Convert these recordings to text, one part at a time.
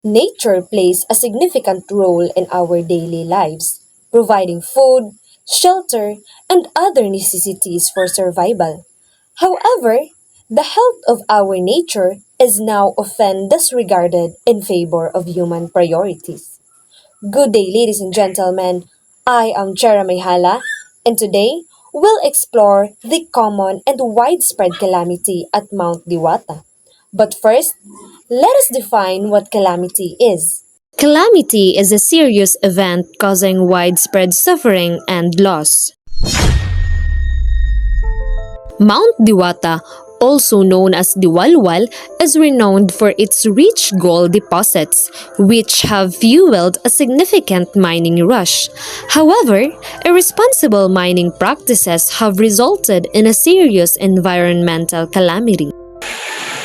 Nature plays a significant role in our daily lives, providing food, shelter, and other necessities for survival. However, the health of our nature is now often disregarded in favor of human priorities. Good day, ladies and gentlemen. I am Jeremy Hala, and today we'll explore the common and widespread calamity at Mount Diwata. But first, let us define what calamity is. Calamity is a serious event causing widespread suffering and loss. Mount Diwata, also known as Diwalwal, is renowned for its rich gold deposits, which have fueled a significant mining rush. However, irresponsible mining practices have resulted in a serious environmental calamity.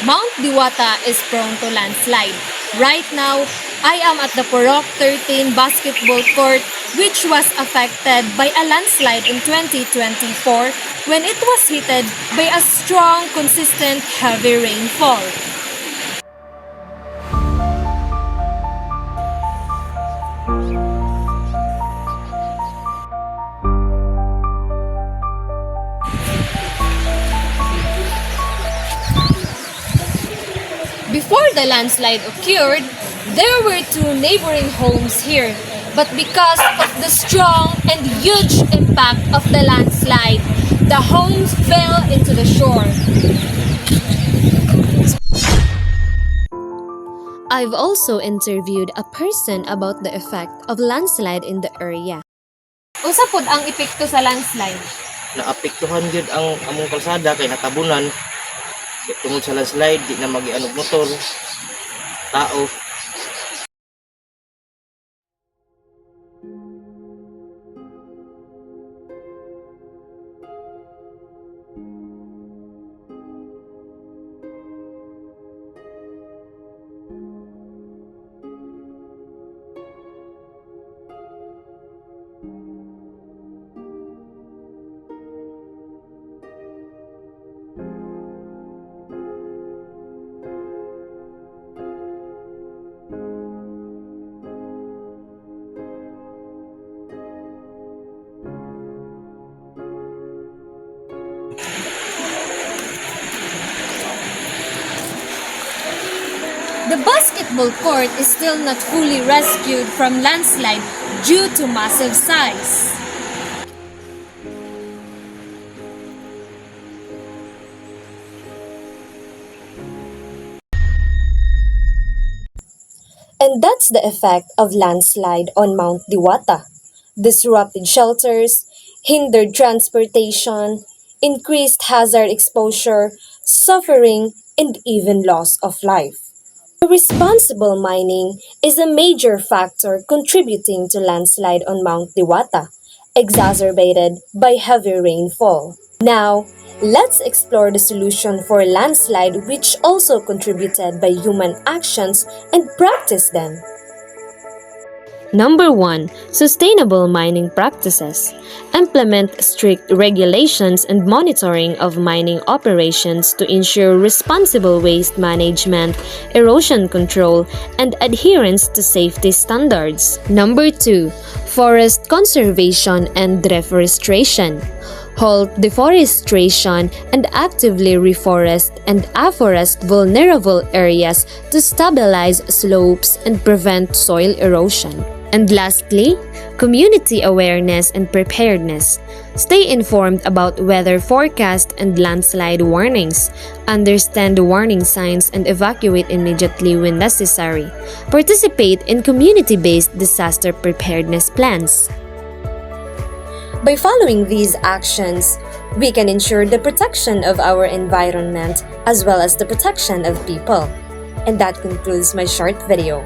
Mount Diwata is prone to landslide. Right now, I am at the Purok 13 basketball court, which was affected by a landslide in 2024 when it was hit by a strong, consistent, heavy rainfall. Before the landslide occurred, there were two neighboring homes here. But because of the strong and huge impact of the landslide, the homes fell into the shore. I've also interviewed a person about the effect of landslide in the area. Usa pod ang epekto sa landslide? Naapektuhan gyud ang among kalsada kay natabunan. Tungod sa landslide, di na magianog motor, tao. The basketball court is still not fully rescued from landslide due to massive size. And that's the effect of landslide on Mount Diwata. Disrupted shelters, hindered transportation, increased hazard exposure, suffering, and even loss of life. Irresponsible mining is a major factor contributing to landslide on Mount Diwata, exacerbated by heavy rainfall. Now, let's explore the solution for landslide which also contributed by human actions and practice them. Number 1. Sustainable mining practices. Implement strict regulations and monitoring of mining operations to ensure responsible waste management, erosion control, and adherence to safety standards. Number 2. Forest conservation and reforestation. Halt deforestation and actively reforest and afforest vulnerable areas to stabilize slopes and prevent soil erosion. And lastly, community awareness and preparedness. Stay informed about weather forecast and landslide warnings. Understand the warning signs and evacuate immediately when necessary. Participate in community-based disaster preparedness plans. By following these actions, we can ensure the protection of our environment as well as the protection of people. And that concludes my short video.